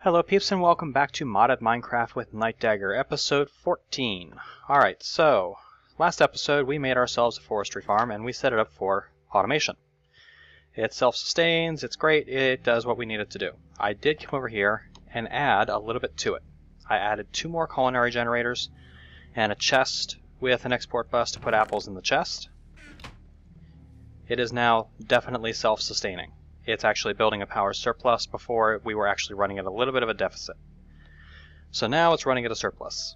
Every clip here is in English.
Hello peeps and welcome back to Modded Minecraft with Nightdagger, episode 14. Alright, so, last episode we made ourselves a forestry farm and we set it up for automation. It self-sustains, it's great, it does what we need it to do. I did come over here and add a little bit to it. I added 2 more culinary generators and a chest with an export bus to put apples in the chest. It is now definitely self-sustaining. It's actually building a power surplus. Before we were actually running at a little bit of a deficit. So now it's running at a surplus.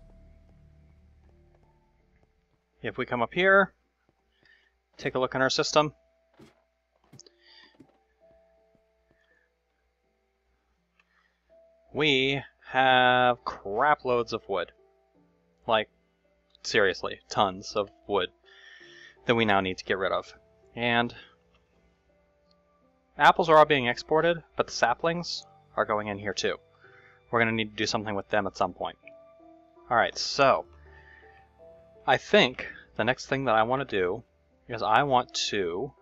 If we come up here, take a look in our system. We have crap loads of wood. Like, seriously, tons of wood that we now need to get rid of. And apples are all being exported, but the saplings are going in here too. We're going to need to do something with them at some point. Alright, so I think the next thing that I want to do is I want to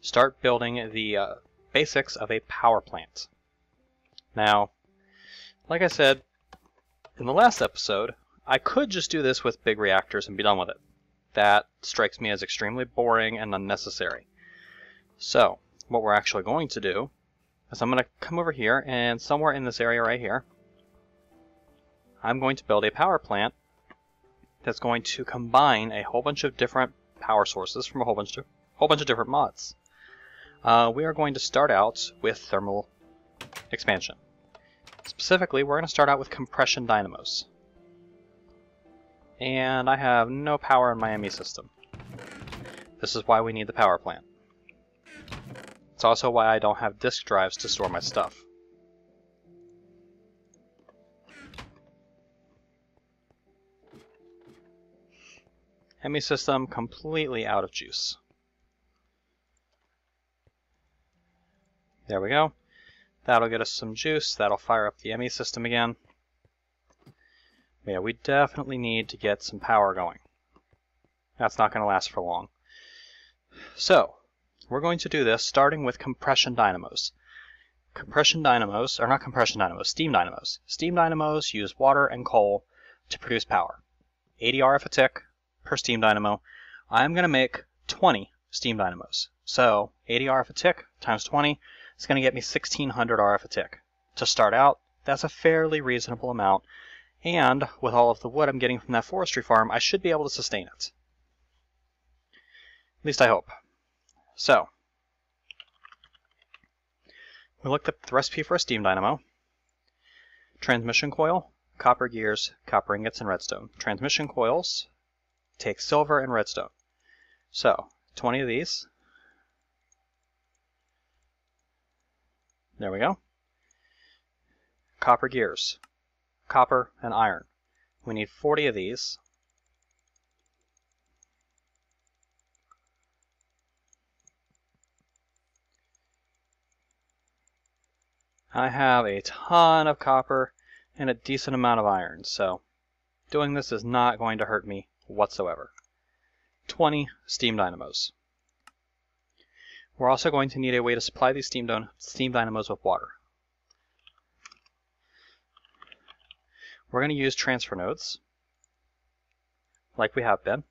start building the basics of a power plant. Now, like I said in the last episode, I could just do this with big reactors and be done with it. That strikes me as extremely boring and unnecessary. So what we're actually going to do is I'm going to come over here and somewhere in this area right here, I'm going to build a power plant that's going to combine a whole bunch of different power sources from a whole bunch of different mods. We are going to start out with thermal expansion. Specifically, we're going to start out with compression dynamos. And I have no power in my ME system. This is why we need the power plant. It's also why I don't have disk drives to store my stuff. ME system completely out of juice. There we go. That'll get us some juice. That'll fire up the ME system again. Yeah, we definitely need to get some power going. That's not going to last for long. So, we're going to do this starting with compression dynamos. Steam dynamos. Steam dynamos use water and coal to produce power. 80 RF a tick per steam dynamo. I'm going to make 20 steam dynamos. So 80 RF a tick times 20 is going to get me 1600 RF a tick. To start out, that's a fairly reasonable amount. And with all of the wood I'm getting from that forestry farm, I should be able to sustain it. At least I hope. So, we looked up the recipe for a steam dynamo. Transmission coil, copper gears, copper ingots, and redstone. Transmission coils take silver and redstone. So, 20 of these. There we go. Copper gears, copper and iron. We need 40 of these. I have a ton of copper and a decent amount of iron, so doing this is not going to hurt me whatsoever. 20 steam dynamos. We're also going to need a way to supply these steam dynamos with water. We're going to use transfer nodes, like we have been.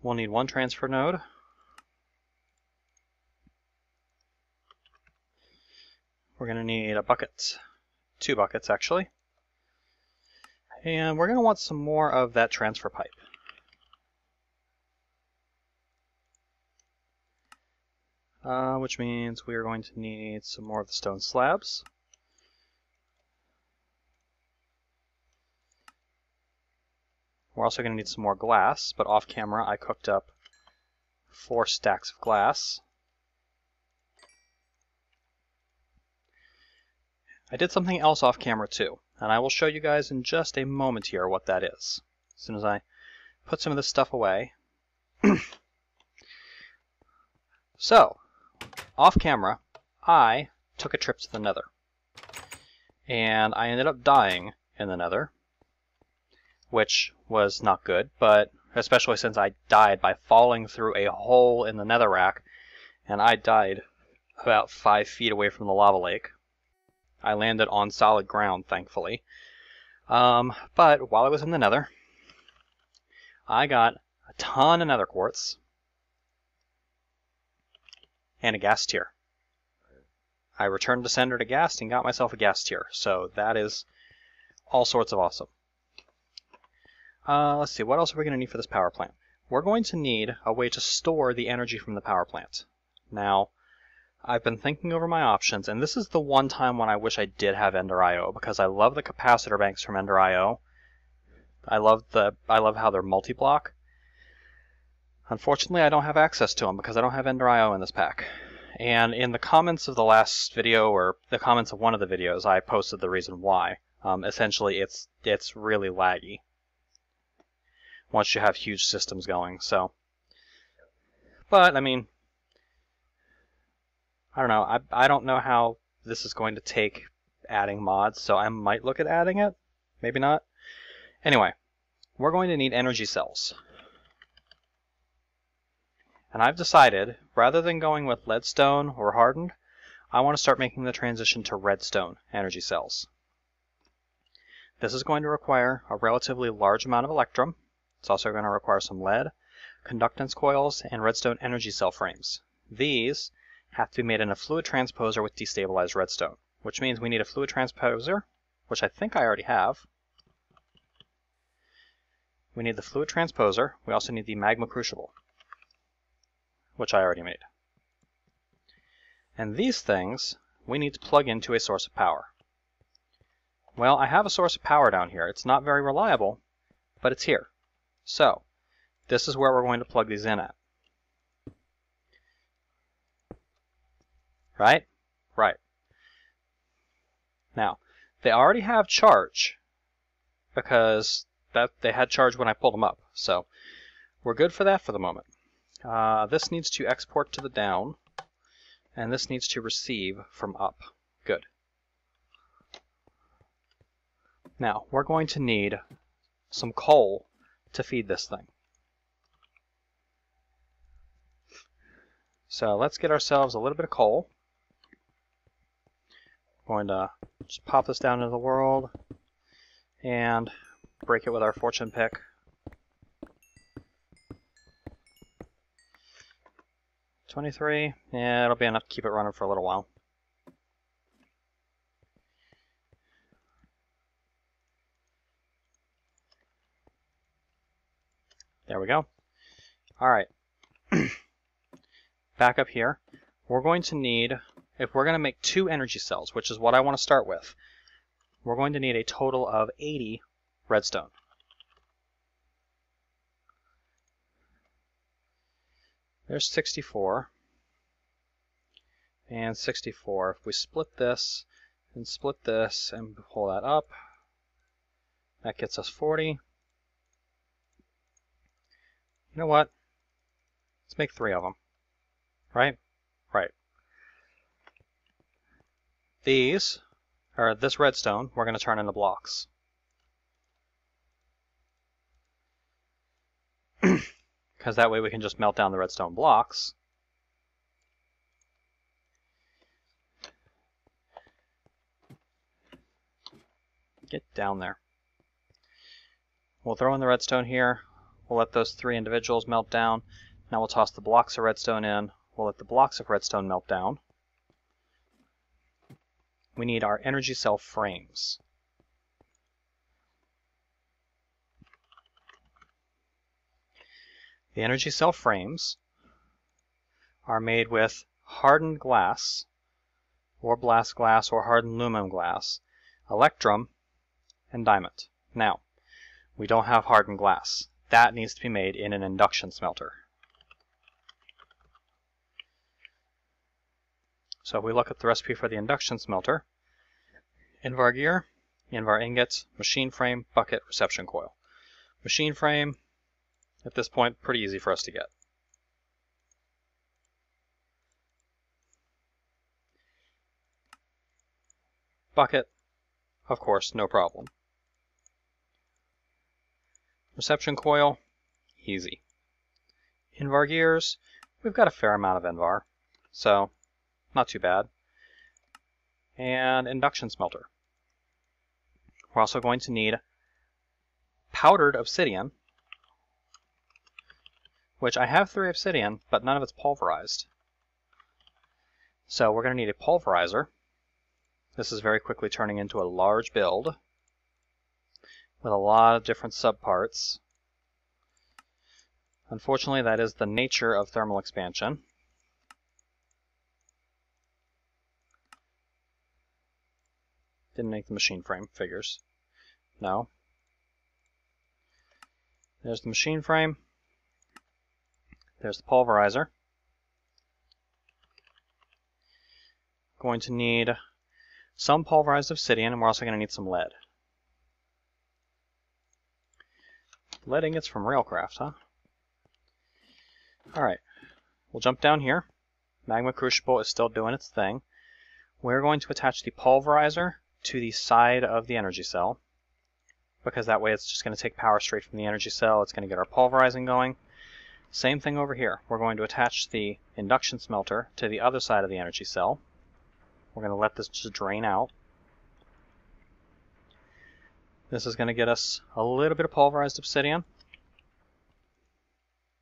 We'll need 1 transfer node. We're going to need a bucket, 2 buckets actually, and we're going to want some more of that transfer pipe. Which means we are going to need some more of the stone slabs. We're also going to need some more glass, but off camera I cooked up 4 stacks of glass. I did something else off camera too, and I will show you guys in just a moment here what that is, as soon as I put some of this stuff away. So, off camera, I took a trip to the Nether, and I ended up dying in the Nether, which was not good, but especially since I died by falling through a hole in the netherrack, and I died about 5 feet away from the lava lake. I landed on solid ground, thankfully. But while I was in the nether, I got a ton of nether quartz and a ghast tear. I returned to sender to ghast and got myself a ghast tear, so that is all sorts of awesome. Let's see, what else are we going to need for this power plant? We're going to need a way to store the energy from the power plant. Now, I've been thinking over my options, and this is the one time when I wish I did have Ender IO, because I love the capacitor banks from Ender IO. I love how they're multi-block. Unfortunately, I don't have access to them because I don't have Ender IO in this pack. And in the comments of the last video, or the comments of one of the videos, I posted the reason why. Essentially, it's really laggy once you have huge systems going. So, but I mean, I don't know. I don't know how this is going to take adding mods, so I might look at adding it. Maybe not. Anyway, we're going to need energy cells. And I've decided, rather than going with leadstone or hardened, I want to start making the transition to redstone energy cells. This is going to require a relatively large amount of electrum. It's also going to require some lead, conductance coils, and redstone energy cell frames. These have to be made in a fluid transposer with destabilized redstone, which means we need a fluid transposer, which I think I already have. We need the fluid transposer. We also need the magma crucible, which I already made. And these things we need to plug into a source of power. Well, I have a source of power down here. It's not very reliable, but it's here. So, this is where we're going to plug these in at. Right? Right. Now, they already have charge because they had charge when I pulled them up. So, we're good for that for the moment. This needs to export to the down, and this needs to receive from up. Good. Now, we're going to need some coal to feed this thing. So let's get ourselves a little bit of coal. We're going to just pop this down into the world and break it with our fortune pick. $23. Yeah, it'll be enough to keep it running for a little while. There we go. All right. Back up here. We're going to need, if we're going to make 2 energy cells, which is what I want to start with, we're going to need a total of 80 redstone. There's 64. And 64. If we split this and pull that up, that gets us 40. You know what? Let's make 3 of them. Right? Right. This redstone, we're going to turn into blocks. Because that way we can just melt down the redstone blocks. Get down there. We'll throw in the redstone here. We'll let those 3 individuals melt down. Now we'll toss the blocks of redstone in. We'll let the blocks of redstone melt down. We need our energy cell frames. The energy cell frames are made with hardened glass, or blast glass, or hardened aluminum glass, electrum, and diamond. Now, we don't have hardened glass. That needs to be made in an induction smelter. So if we look at the recipe for the induction smelter, Invar gear, Invar ingots, machine frame, bucket, reception coil. Machine frame, at this point, pretty easy for us to get. Bucket, of course, no problem. Reception coil, easy. Invar gears, we've got a fair amount of Invar, so not too bad. and induction smelter. We're also going to need powdered obsidian, which I have 3 obsidian, but none of it's pulverized. So we're going to need a pulverizer. This is very quickly turning into a large build with a lot of different subparts. Unfortunately, that is the nature of thermal expansion. Didn't make the machine frame figures. No. There's the machine frame. There's the pulverizer. Going to need some pulverized obsidian, and we're also going to need some lead. Lead ingots from Railcraft, huh? Alright, we'll jump down here. Magma Crucible is still doing its thing. We're going to attach the pulverizer to the side of the energy cell, because that way it's just going to take power straight from the energy cell. It's going to get our pulverizing going. Same thing over here. We're going to attach the induction smelter to the other side of the energy cell. We're going to let this just drain out. This is going to get us a little bit of pulverized obsidian,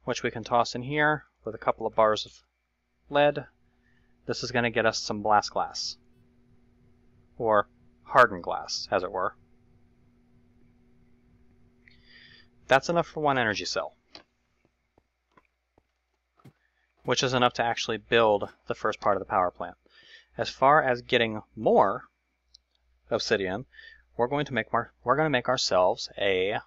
which we can toss in here with a couple of bars of lead. This is going to get us some blast glass, or hardened glass, as it were. That's enough for 1 energy cell, which is enough to actually build the first part of the power plant. As far as getting more obsidian, we're going to make ourselves an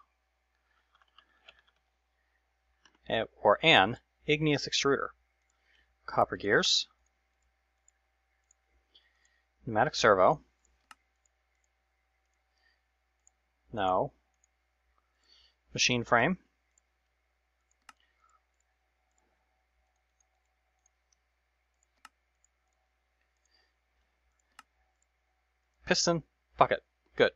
igneous extruder. Copper gears, pneumatic servo. No. Machine frame. Piston, bucket. Good.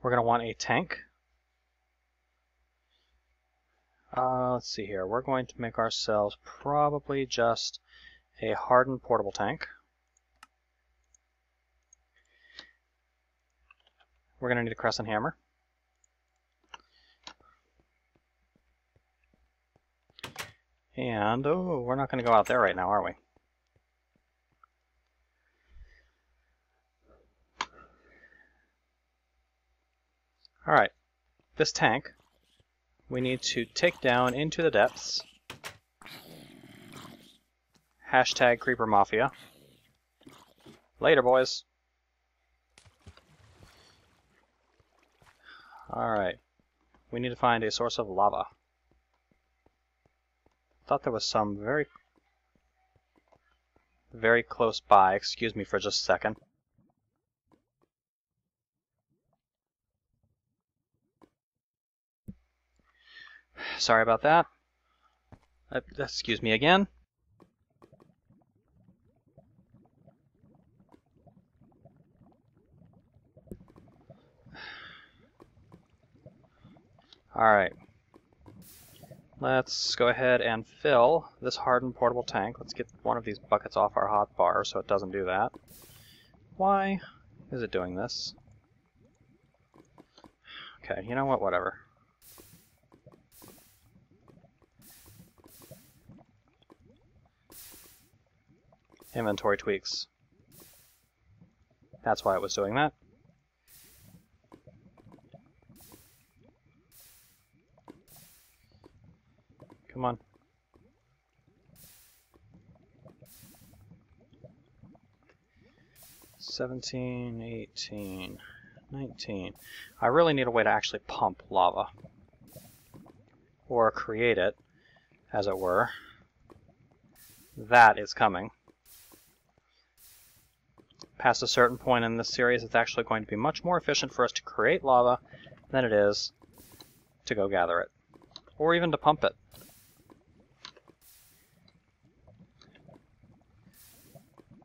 We're going to want a tank. Let's see here. We're going to make ourselves probably just a hardened portable tank. We're going to need a crescent hammer. And, oh, we're not going to go out there right now, are we? Alright, this tank we need to take down into the depths. Hashtag Creeper Mafia. Later, boys. Alright, we need to find a source of lava. Thought there was some very close by. Excuse me for just a second. Sorry about that. Excuse me again. Alright. Let's go ahead and fill this hardened portable tank. Let's get one of these buckets off our hot bar so it doesn't do that. Why is it doing this? Okay, you know what? Whatever. Inventory tweaks. That's why it was doing that. Come on. $17, $18, $19. I really need a way to actually pump lava. Or create it, as it were. That is coming. Past a certain point in this series, it's actually going to be much more efficient for us to create lava than it is to go gather it. Or even to pump it.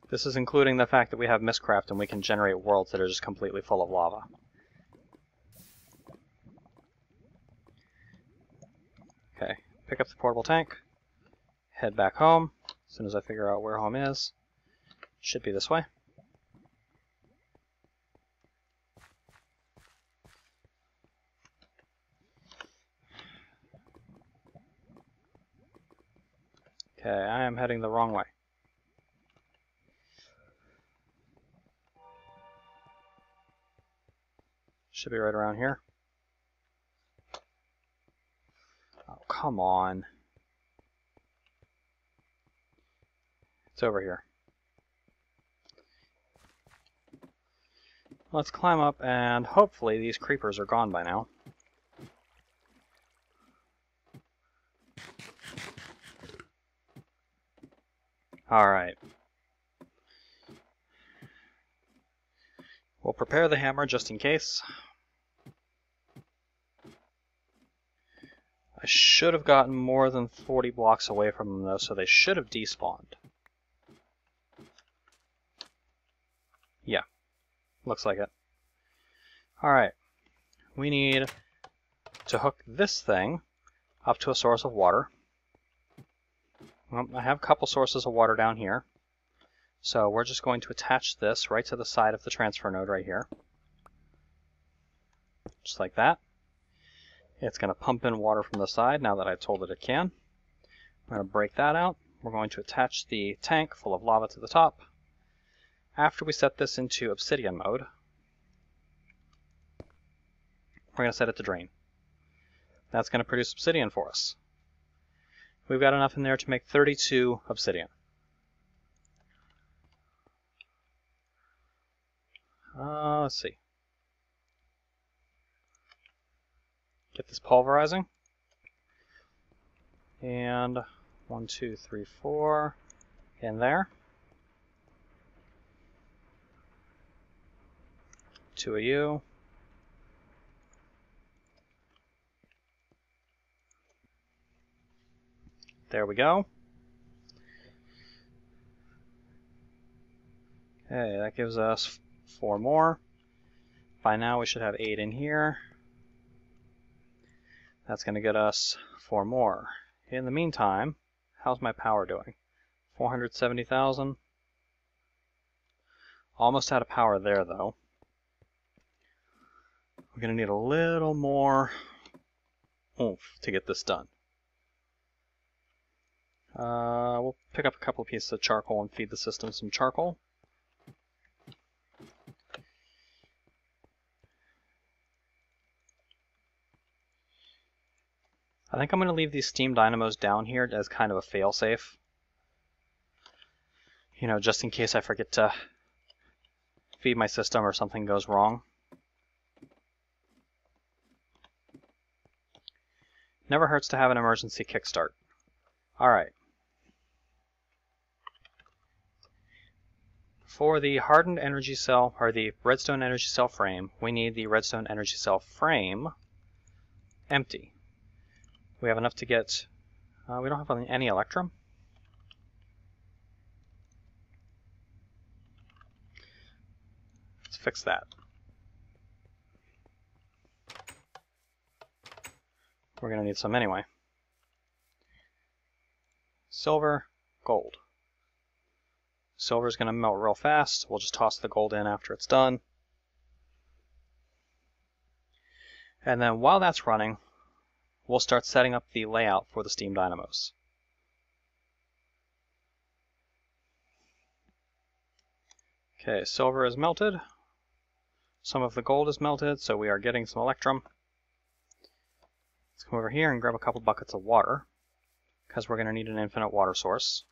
This is including the fact that we have Mistcraft and we can generate worlds that are just completely full of lava. Okay, pick up the portable tank, head back home, as soon as I figure out where home is. Should be this way. Okay, I am heading the wrong way. Should be right around here. Oh, come on. It's over here. Let's climb up, and hopefully these creepers are gone by now. Alright. We'll prepare the hammer just in case. I should have gotten more than 40 blocks away from them though, so they should have despawned. Yeah, looks like it. Alright, we need to hook this thing up to a source of water. Well, I have a couple sources of water down here. So we're just going to attach this right to the side of the transfer node right here. Just like that. It's going to pump in water from the side now that I've told it it can. I'm going to break that out. We're going to attach the tank full of lava to the top. After we set this into obsidian mode, we're going to set it to drain. That's going to produce obsidian for us. We've got enough in there to make 32 obsidian. Let's see. Get this pulverizing. And 1, 2, 3, 4 in there. 2 of you. There we go. Okay, that gives us 4 more. By now we should have 8 in here. That's going to get us 4 more. In the meantime, how's my power doing? 470,000. Almost out of power there though. We're going to need a little more oomph to get this done. We'll pick up a couple of pieces of charcoal and feed the system some charcoal. I think I'm going to leave these steam dynamos down here as kind of a fail-safe. You know, just in case I forget to feed my system or something goes wrong. Never hurts to have an emergency kickstart. Alright. For the hardened energy cell, or the redstone energy cell frame, we need the redstone energy cell frame empty. We have enough to get, we don't have any electrum. Let's fix that. We're going to need some anyway. Silver, gold. Silver is going to melt real fast. We'll just toss the gold in after it's done. And then while that's running, we'll start setting up the layout for the steam dynamos. Okay, silver is melted. Some of the gold is melted, so we are getting some electrum. Let's come over here and grab a couple buckets of water, because we're going to need an infinite water source.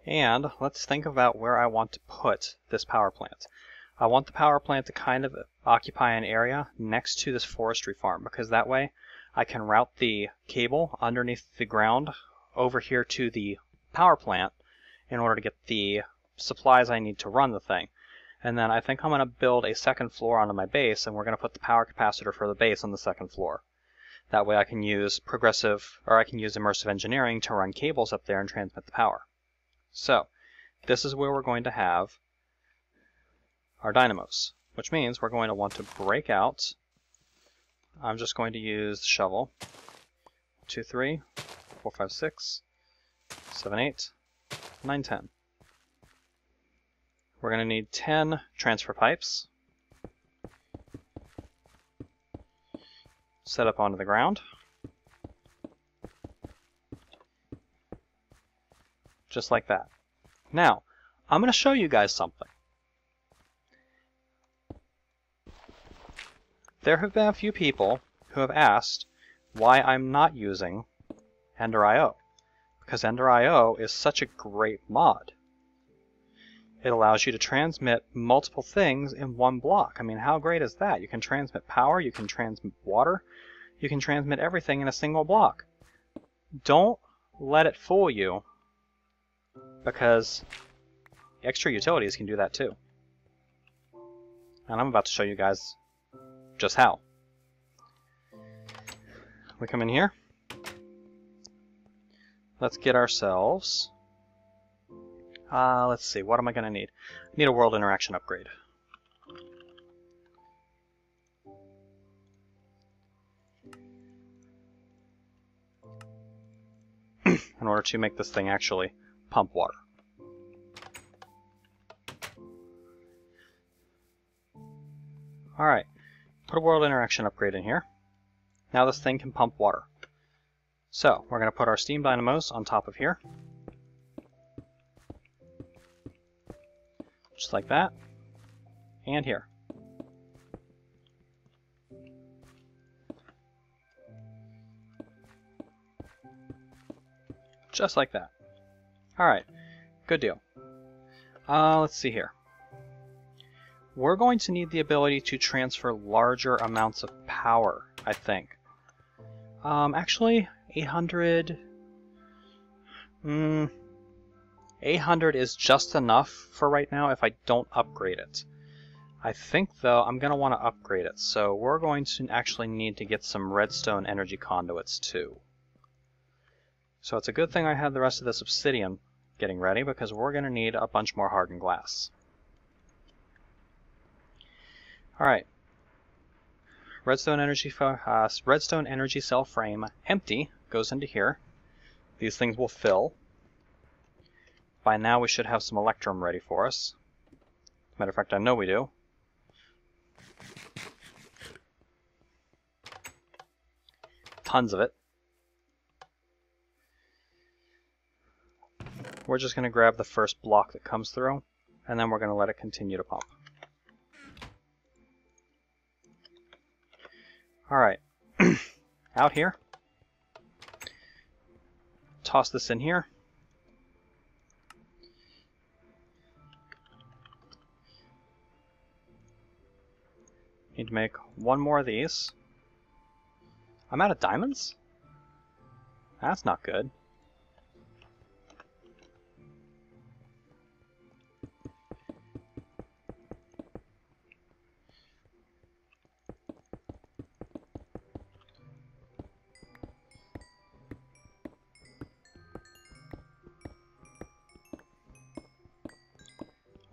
And let's think about where I want to put this power plant. I want the power plant to kind of occupy an area next to this forestry farm, because that way I can route the cable underneath the ground over here to the power plant in order to get the supplies I need to run the thing. And then I think I'm going to build a second floor onto my base, and we're going to put the power capacitor for the base on the second floor. That way I can use immersive engineering to run cables up there and transmit the power. So, this is where we're going to have our dynamos, which means we're going to want to break out. I'm just going to use the shovel 2, 3, 4, 5, 6, 7, 8, 9, 10. We're going to need 10 transfer pipes. Set up onto the ground. Just like that. Now, I'm going to show you guys something. There have been a few people who have asked why I'm not using Ender.io, because Ender.io is such a great mod. It allows you to transmit multiple things in one block. I mean, how great is that? You can transmit power, you can transmit water, you can transmit everything in a single block. Don't let it fool you, because extra utilities can do that too. And I'm about to show you guys just how. We come in here. Let's get ourselves... let's see, what am I going to need? I need a world interaction upgrade. In order to make this thing actually pump water. Alright, put a world interaction upgrade in here. Now this thing can pump water. So, we're going to put our steam dynamos on top of here. Just like that. And here. Just like that. Alright, good deal. Let's see here. We're going to need the ability to transfer larger amounts of power, I think. Actually, 800... 800 is just enough for right now if I don't upgrade it. I think, though, I'm going to want to upgrade it, so we're going to actually need to get some redstone energy conduits, too. So it's a good thing I have the rest of this obsidian getting ready, because we're going to need a bunch more hardened glass. Alright. Redstone energy cell frame empty goes into here. These things will fill. By now we should have some electrum ready for us. Matter of fact, I know we do. Tons of it. We're just going to grab the first block that comes through, and then we're going to let it continue to pump. Alright, out here. Toss this in here. Need to make one more of these. I'm out of diamonds? That's not good.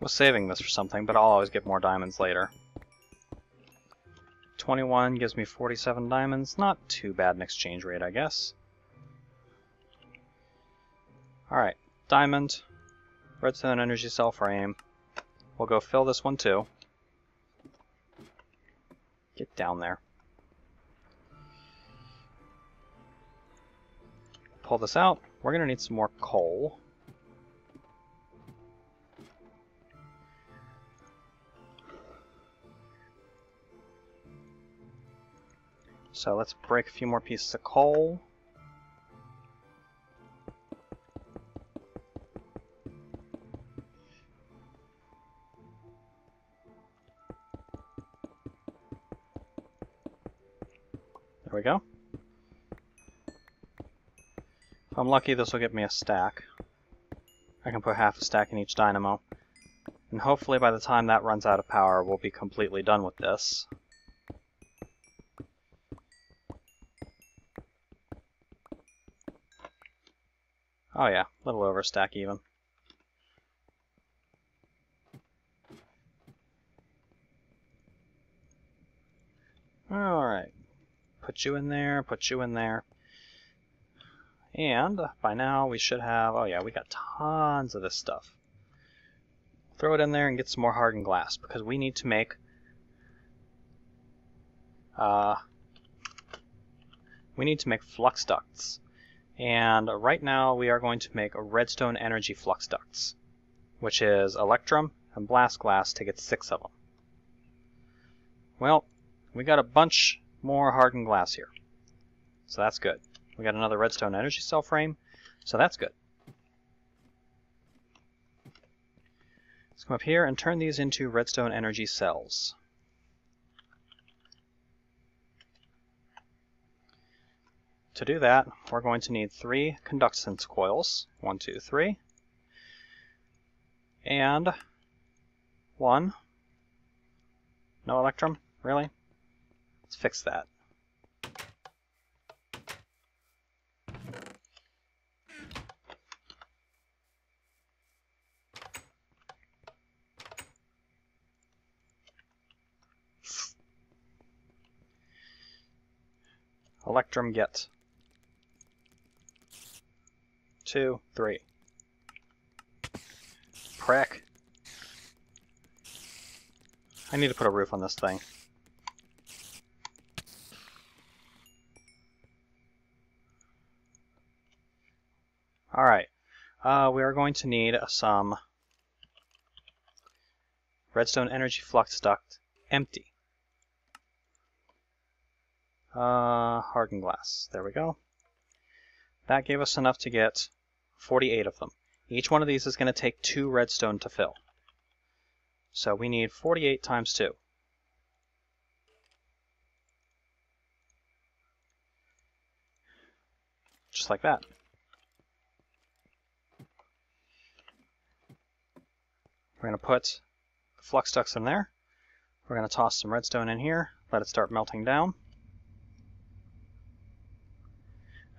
I was saving this for something, but I'll always get more diamonds later. 21 gives me 47 diamonds. Not too bad an exchange rate, I guess. Alright, diamond, redstone energy cell frame. We'll go fill this one too. Get down there. Pull this out. We're going to need some more coal. So let's break a few more pieces of coal. There we go. If I'm lucky, this will get me a stack. I can put half a stack in each dynamo. And hopefully by the time that runs out of power, we'll be completely done with this. Oh yeah, a little over a stack even. Alright. Put you in there, put you in there. And by now we should have, oh yeah, we got tons of this stuff. Throw it in there and get some more hardened glass, because we need to make flux ducts. And right now we are going to make a redstone energy flux ducts, which is electrum and blast glass to get 6 of them. Well, we got a bunch more hardened glass here, so that's good. We got another redstone energy cell frame, so that's good. Let's come up here and turn these into redstone energy cells. To do that, we're going to need 3 conductance coils. 1, 2, 3. And 1. No electrum? Really? Let's fix that. Electrum get 2, 3. Prick. I need to put a roof on this thing. Alright, we are going to need some redstone energy flux duct empty. Hardened glass. There we go. That gave us enough to get 48 of them. Each one of these is going to take 2 redstone to fill. So we need 48 times 2. Just like that. We're going to put the flux ducts in there. We're going to toss some redstone in here, let it start melting down.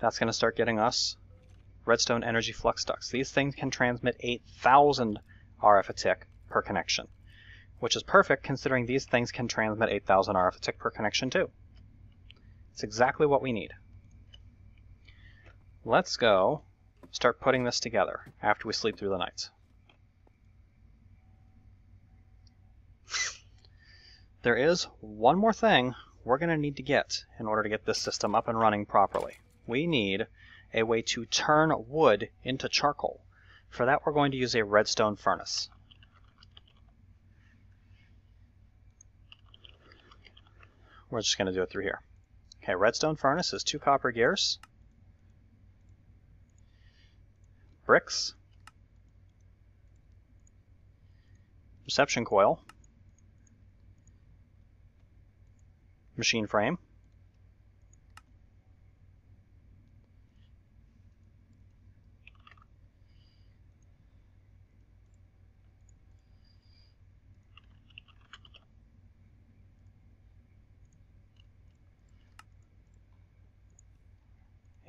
That's going to start getting us redstone energy flux ducts. These things can transmit 8,000 RF a tick per connection, which is perfect considering these things can transmit 8,000 RF a tick per connection too. It's exactly what we need. Let's go start putting this together after we sleep through the night. There is one more thing we're going to need to get in order to get this system up and running properly. We need a way to turn wood into charcoal. For that, we're going to use a redstone furnace. We're just going to do it through here. Okay, redstone furnace is 2 copper gears, bricks, reception coil, machine frame,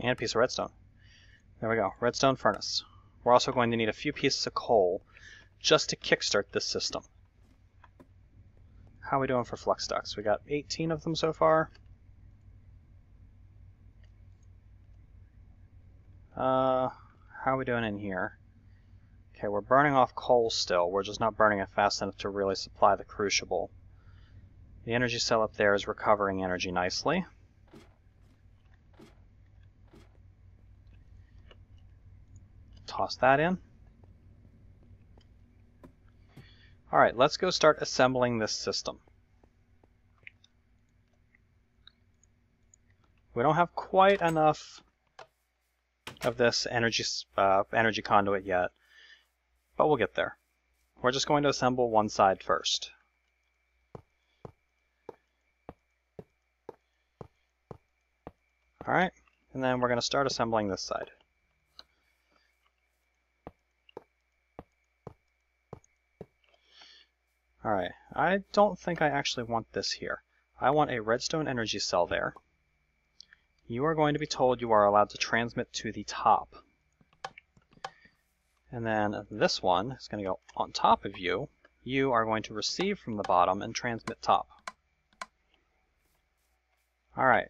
and a piece of redstone. There we go, redstone furnace. We're also going to need a few pieces of coal just to kickstart this system. How are we doing for flux ducts? We got 18 of them so far. How are we doing in here? Okay, we're burning off coal still. We're just not burning it fast enough to really supply the crucible. The energy cell up there is recovering energy nicely. Toss that in. Alright, let's go start assembling this system. We don't have quite enough of this energy conduit yet, but we'll get there. We're just going to assemble one side first. Alright, and then we're going to start assembling this side. Alright, I don't think I actually want this here. I want a redstone energy cell there. You are going to be told you are allowed to transmit to the top. And then this one is going to go on top of you. You are going to receive from the bottom and transmit top. Alright.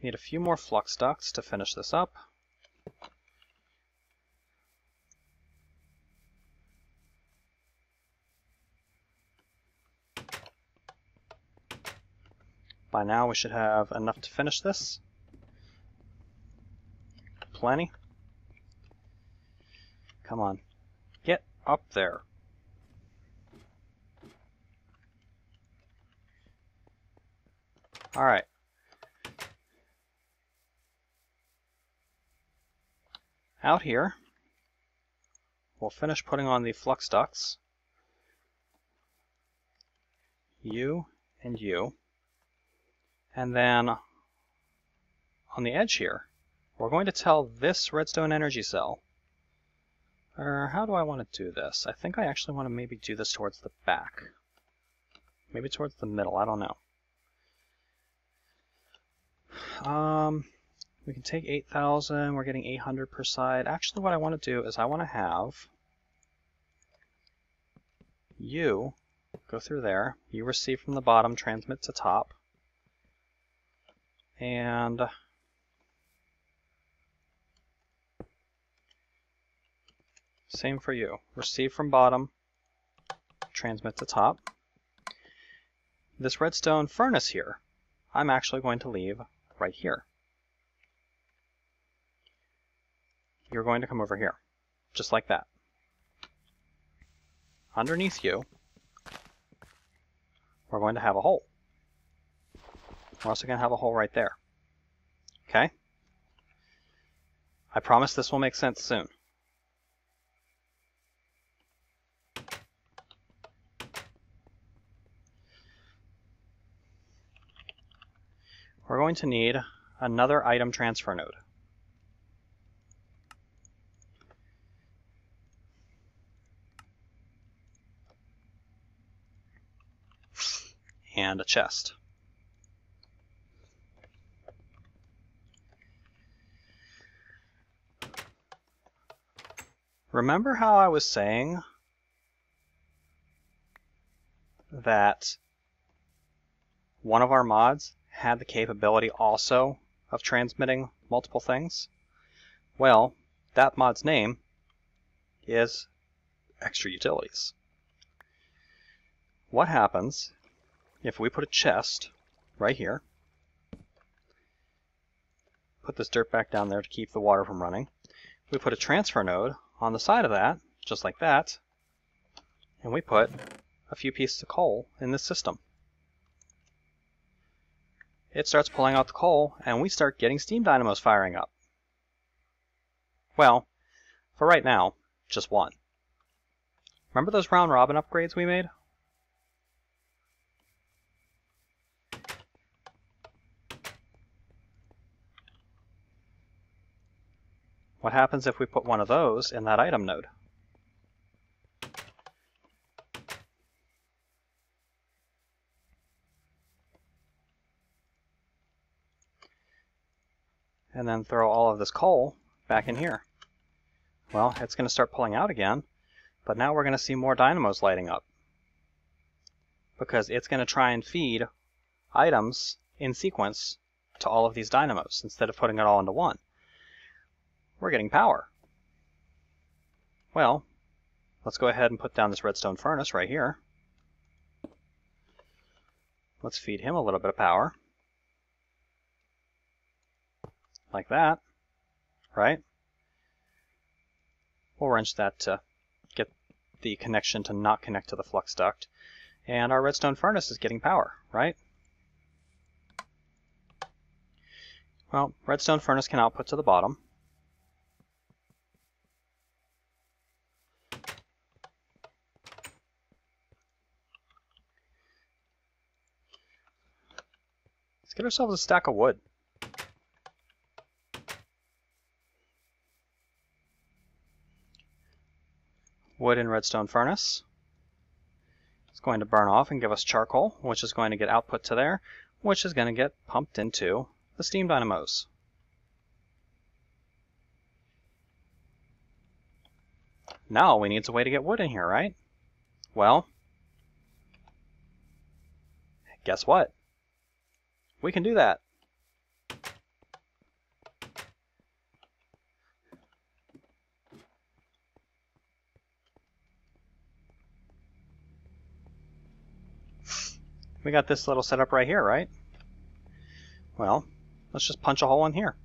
Need a few more flux ducts to finish this up. By now we should have enough to finish this. Plenty. Come on, get up there. All right. Out here, we'll finish putting on the flux ducts. You and you. And then on the edge here, we're going to tell this redstone energy cell, or how do I want to do this? I think I actually want to maybe do this towards the back. Maybe towards the middle, I don't know. We can take 8,000, we're getting 800 per side. Actually, what I want to do is I want to have you go through there, you receive from the bottom, transmit to top, and same for you. Receive from bottom, transmit to top. This redstone furnace here, I'm actually going to leave right here. You're going to come over here, just like that. Underneath you, we're going to have a hole. We're also going to have a hole right there. Okay? I promise this will make sense soon. We're going to need another item transfer node. And a chest. Remember how I was saying that one of our mods had the capability also of transmitting multiple things? Well, that mod's name is Extra Utilities. What happens if we put a chest right here, put this dirt back down there to keep the water from running, we put a transfer node on the side of that, just like that, and we put a few pieces of coal in this system. It starts pulling out the coal, and we start getting steam dynamos firing up. Well, for right now, just one. Remember those round robin upgrades we made? What happens if we put one of those in that item node? And then throw all of this coal back in here. Well, it's going to start pulling out again, but now we're going to see more dynamos lighting up, because it's going to try and feed items in sequence to all of these dynamos instead of putting it all into one. We're getting power. Well, let's go ahead and put down this redstone furnace right here. Let's feed him a little bit of power. Like that, right? We'll wrench that to get the connection to not connect to the flux duct. And our redstone furnace is getting power, right? Well, redstone furnace can output to the bottom. Let's get ourselves a stack of wood. Wood in redstone furnace. It's going to burn off and give us charcoal, which is going to get output to there, which is going to get pumped into the steam dynamos. Now we need a way to get wood in here, right? Well, guess what? We can do that. We got this little setup right here, right? Well, let's just punch a hole in here.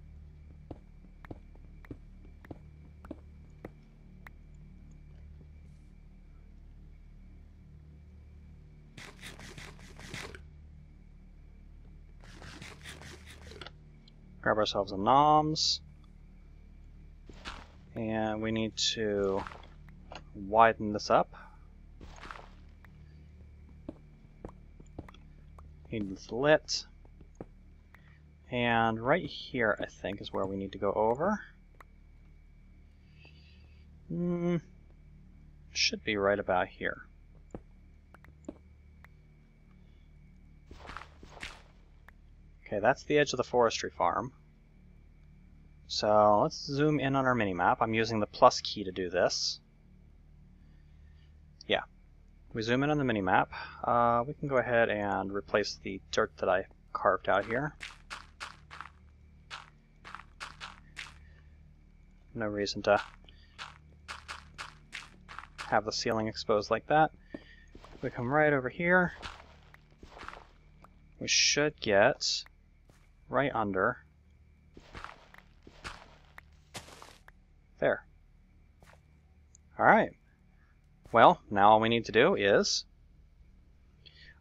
Grab ourselves a noms. And we need to widen this up. Need this lit. And right here, I think, is where we need to go over. Should be right about here. Okay, that's the edge of the forestry farm. So let's zoom in on our minimap. I'm using the plus key to do this. Yeah, we zoom in on the minimap. We can go ahead and replace the dirt that I carved out here. No reason to have the ceiling exposed like that. We come right over here. We should get right under there. Alright. Well, now all we need to do is,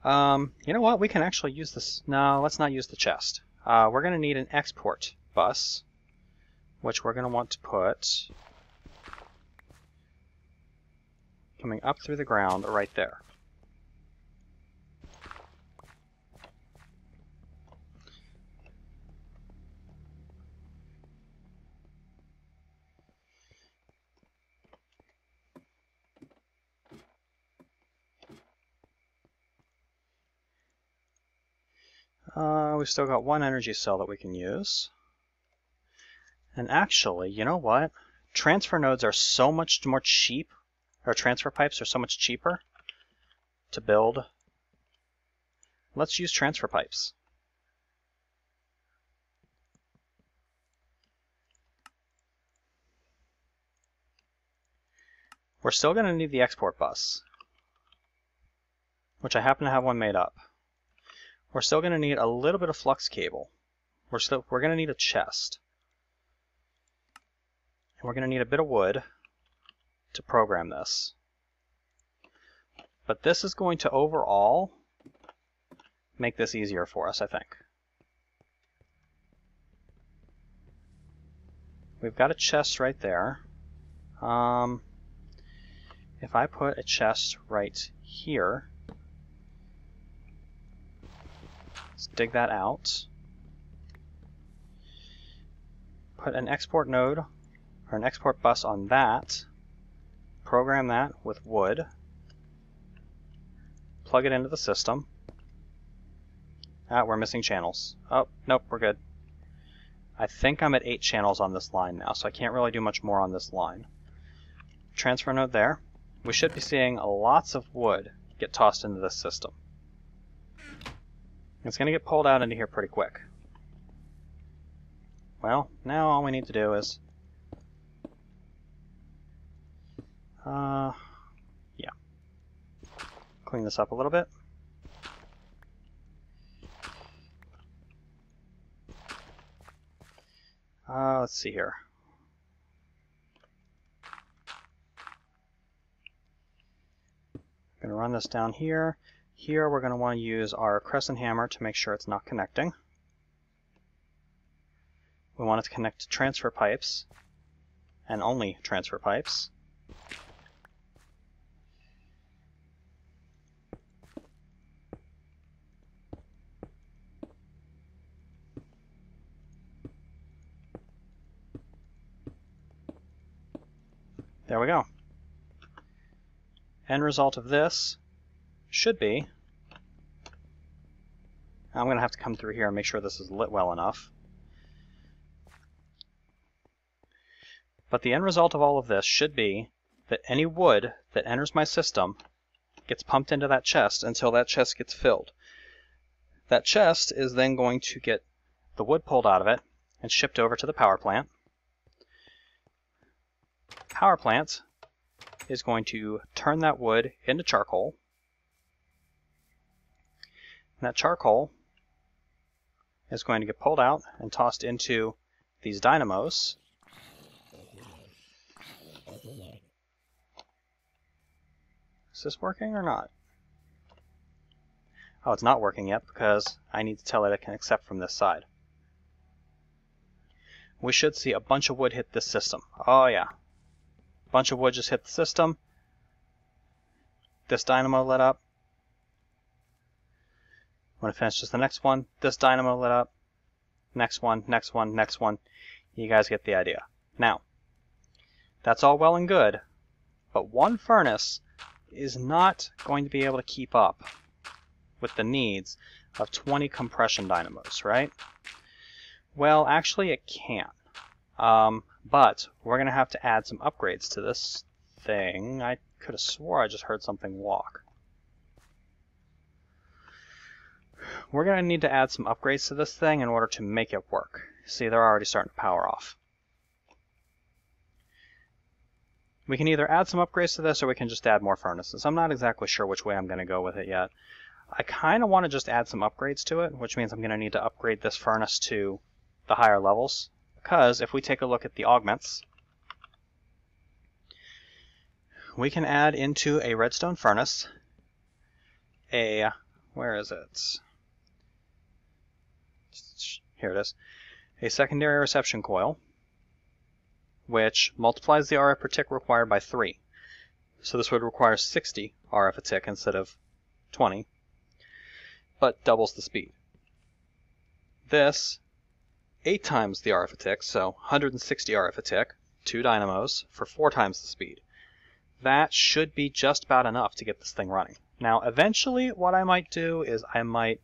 you know what, we can actually use this. No, let's not use the chest. We're going to need an export bus, which we're going to want to put coming up through the ground right there. We've still got one energy cell that we can use. And actually, you know what? Transfer nodes are so much more cheap, or transfer pipes are so much cheaper to build. Let's use transfer pipes. We're still going to need the export bus, which I happen to have one made up. We're still going to need a little bit of flux cable. We're going to need a chest. And we're going to need a bit of wood to program this. But this is going to overall make this easier for us, I think. We've got a chest right there. If I put a chest right here, let's dig that out. Put an export node or an export bus on that. Program that with wood. Plug it into the system. We're missing channels. Oh, nope, we're good. I think I'm at 8 channels on this line now, so I can't really do much more on this line. Transfer node there. We should be seeing lots of wood get tossed into this system. It's going to get pulled out into here pretty quick. Well, now all we need to do is yeah, clean this up a little bit. Let's see here. I'm going to run this down here. Here we're going to want to use our crescent hammer to make sure it's not connecting. We want it to connect to transfer pipes, and only transfer pipes. There we go. End result of this should be, I'm going to have to come through here and make sure this is lit well enough. But the end result of all of this should be that any wood that enters my system gets pumped into that chest until that chest gets filled. That chest is then going to get the wood pulled out of it and shipped over to the power plant. Power plant is going to turn that wood into charcoal. And that charcoal is going to get pulled out and tossed into these dynamos. Is this working or not? Oh, it's not working yet because I need to tell it it can accept from this side. We should see a bunch of wood hit this system. Oh yeah. A bunch of wood just hit the system. This dynamo lit up. When it finishes the next one, this dynamo lit up. Next one, next one, next one. You guys get the idea. Now, that's all well and good, but one furnace is not going to be able to keep up with the needs of 20 compression dynamos, right? Well, actually it can. But we're going to have to add some upgrades to this thing. I could have swore I just heard something walk. We're going to need to add some upgrades to this thing in order to make it work. See, they're already starting to power off. We can either add some upgrades to this or we can just add more furnaces. I'm not exactly sure which way I'm going to go with it yet. I kind of want to just add some upgrades to it, which means I'm going to need to upgrade this furnace to the higher levels. Because if we take a look at the augments, we can add into a redstone furnace where is it? Here it is. A secondary reception coil, which multiplies the RF per tick required by 3. So this would require 60 RF a tick instead of 20, but doubles the speed. This 8 times the RF a tick, so 160 RF a tick, 2 dynamos for 4 times the speed. That should be just about enough to get this thing running. Now, eventually, what I might do is I might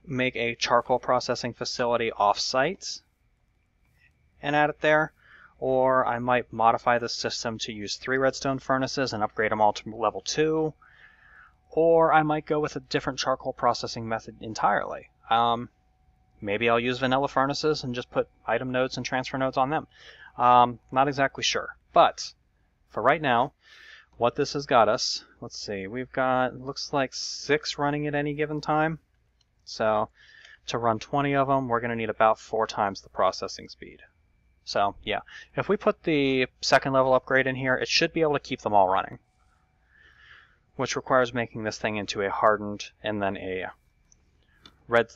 make a charcoal processing facility off-site and add it there, or I might modify the system to use 3 redstone furnaces and upgrade them all to level 2, or I might go with a different charcoal processing method entirely. Maybe I'll use vanilla furnaces and just put item nodes and transfer nodes on them. Not exactly sure. But for right now, what this has got us, let's see, we've got, looks like 6 running at any given time. So to run 20 of them, we're going to need about 4 times the processing speed. So yeah, if we put the second level upgrade in here, it should be able to keep them all running. Which requires making this thing into a hardened and then a red,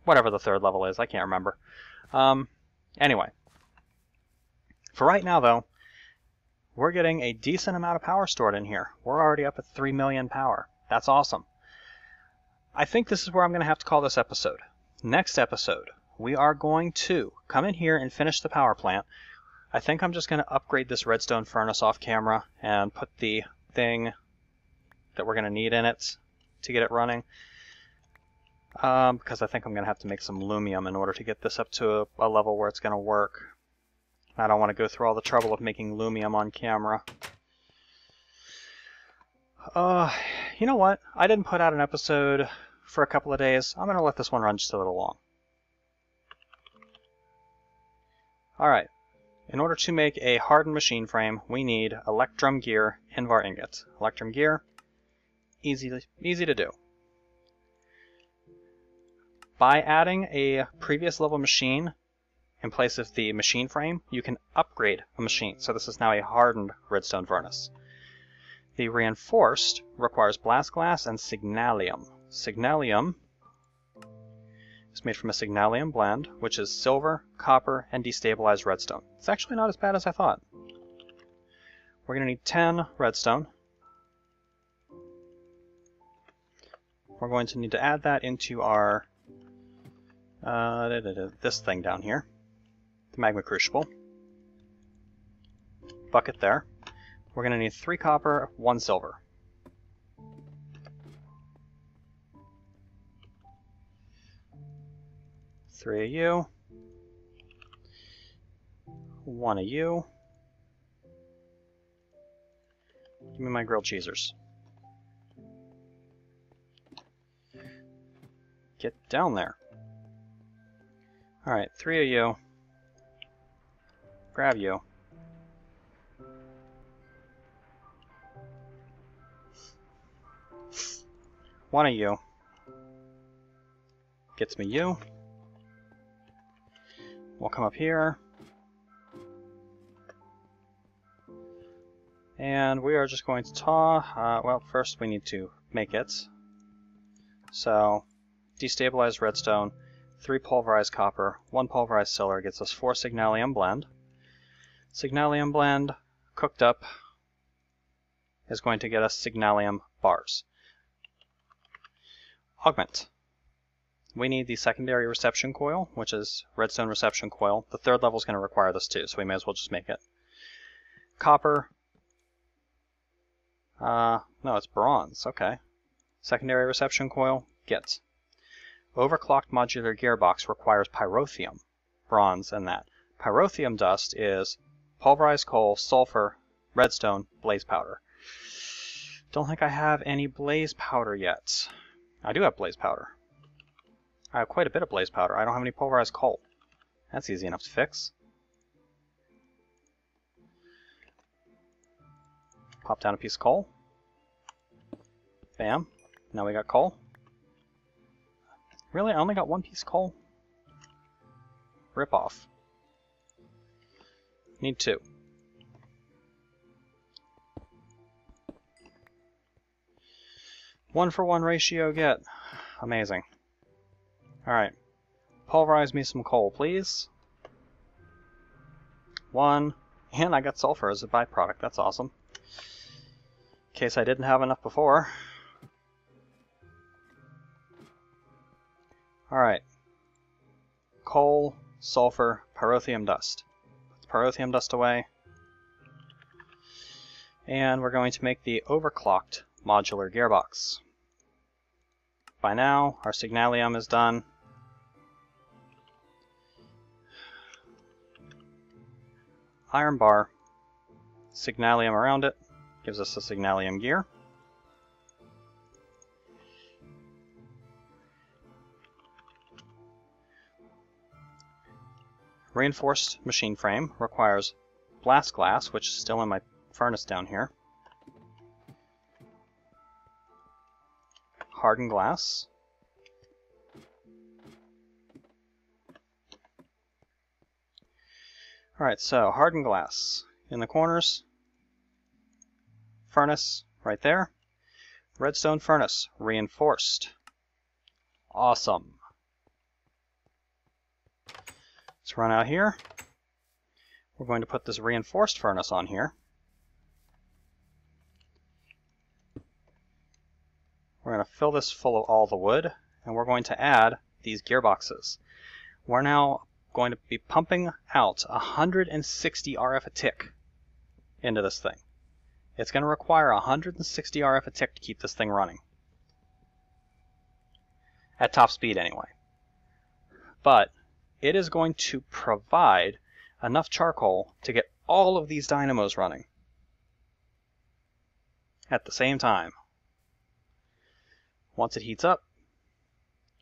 whatever the third level is, I can't remember. Anyway, for right now though, we're getting a decent amount of power stored in here. We're already up at 3 million power. That's awesome. I think this is where I'm going to have to call this episode. Next episode, we are going to come in here and finish the power plant. I think I'm just going to upgrade this redstone furnace off camera and put the thing that we're going to need in it to get it running. Because I think I'm going to have to make some lumium in order to get this up to a level where it's going to work. I don't want to go through all the trouble of making lumium on camera. You know what? I didn't put out an episode for a couple of days. I'm going to let this one run just a little long. Alright. In order to make a hardened machine frame, we need electrum gear, Invar ingot. Electrum gear, easy to do. By adding a previous level machine in place of the machine frame, you can upgrade a machine. So this is now a hardened redstone furnace. The reinforced requires blast glass and signalium. Signalium is made from a signalium blend, which is silver, copper, and destabilized redstone. It's actually not as bad as I thought. We're going to need 10 redstone. We're going to need to add that into our this thing down here, the magma crucible. Bucket there. We're going to need 3 copper, 1 silver. Three of you. 1 of you. Give me my grilled cheesers. Get down there. Alright, 3 of you. Grab you. one of you gets me you. We'll come up here. And we are just going to well, first we need to make it. So, destabilized redstone, 3 pulverized copper, 1 pulverized silver gets us 4 signalium blend. Signalium blend, cooked up, is going to get us signalium bars. Augment. We need the secondary reception coil, which is redstone reception coil. The 3rd level is going to require this too, so we may as well just make it. Copper. No, it's bronze. Okay. Secondary reception coil, get. Overclocked modular gearbox requires pyrotheum, bronze, and that. Pyrotheum dust is pulverized coal, sulfur, redstone, blaze powder. Don't think I have any blaze powder yet. I do have blaze powder. I have quite a bit of blaze powder. I don't have any pulverized coal. That's easy enough to fix. Pop down a piece of coal. Bam. Now we got coal. Really? I only got 1 piece of coal? Rip off. Need 2. One for one ratio get. Amazing. Alright. Pulverize me some coal, please. 1. And I got sulfur as a byproduct. That's awesome. In case I didn't have enough before. Alright. Coal, sulfur, pyrotheum dust. Put the pyrotheum dust away. And we're going to make the overclocked modular gearbox. By now, our signalium is done. Iron bar, signalium around it, gives us a signalium gear. Reinforced machine frame requires blast glass, which is still in my furnace down here. Hardened glass. Alright, so hardened glass in the corners. Furnace right there. Redstone furnace, reinforced. Awesome. Let's run out here. We're going to put this reinforced furnace on here. We're going to fill this full of all the wood, and we're going to add these gearboxes. We're now going to be pumping out 160 RF a tick into this thing. It's going to require 160 RF a tick to keep this thing running. At top speed anyway. But it is going to provide enough charcoal to get all of these dynamos running at the same time. Once it heats up,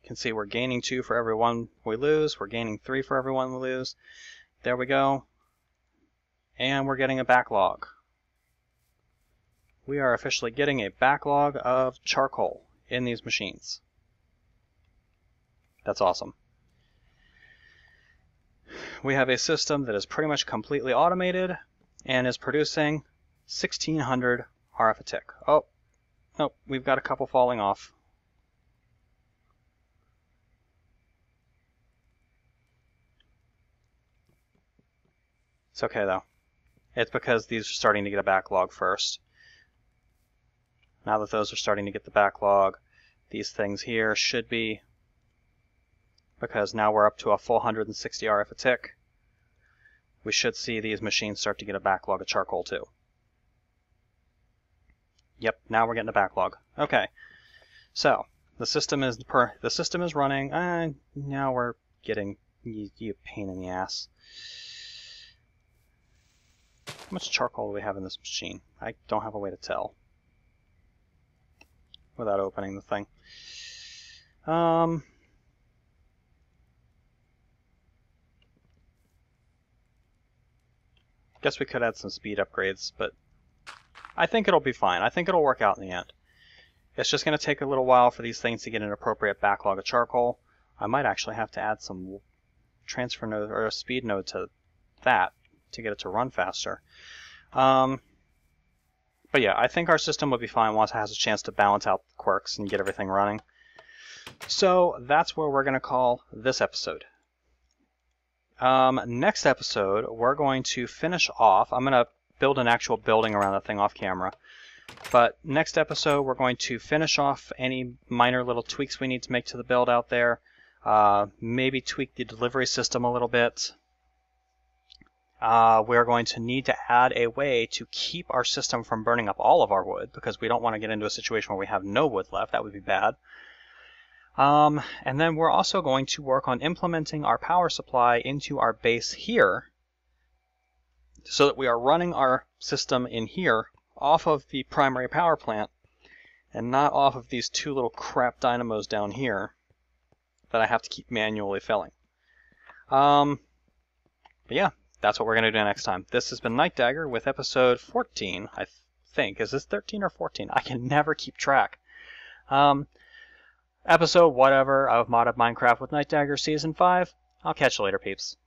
you can see we're gaining 2 for every 1 we lose. We're gaining 3 for every 1 we lose. There we go. And we're getting a backlog. We are officially getting a backlog of charcoal in these machines. That's awesome. We have a system that is pretty much completely automated and is producing 1600 RF a tick. Oh, nope, we've got a couple falling off. It's okay though. It's because these are starting to get a backlog first. Now that those are starting to get the backlog, these things here should be, because now we're up to a full 160 RF a tick, we should see these machines start to get a backlog of charcoal too. Yep, now we're getting a backlog. Okay, so the system is running, and now we're getting you pain in the ass. How much charcoal do we have in this machine? I don't have a way to tell without opening the thing. Guess we could add some speed upgrades, but I think it'll be fine. I think it'll work out in the end. it's just going to take a little while for these things to get an appropriate backlog of charcoal. I might actually have to add some transfer node or a speed node to that to get it to run faster. But yeah, I think our system would be fine once it has a chance to balance out the quirks and get everything running. So that's where we're going to call this episode. Next episode, we're going to finish off. I'm going to build an actual building around the thing off camera. But next episode, we're going to finish off any minor little tweaks we need to make to the build out there. Maybe tweak the delivery system a little bit. We're going to need to add a way to keep our system from burning up all of our wood, because we don't want to get into a situation where we have no wood left. That would be bad. And then we're also going to work on implementing our power supply into our base here, so that we are running our system in here off of the primary power plant and not off of these two little crap dynamos down here that I have to keep manually filling. But yeah, that's what we're going to do next time. This has been Nightdagger with episode 14, I think. Is this 13 or 14? I can never keep track. Episode whatever of Modded Minecraft with Nightdagger Season 5. I'll catch you later, peeps.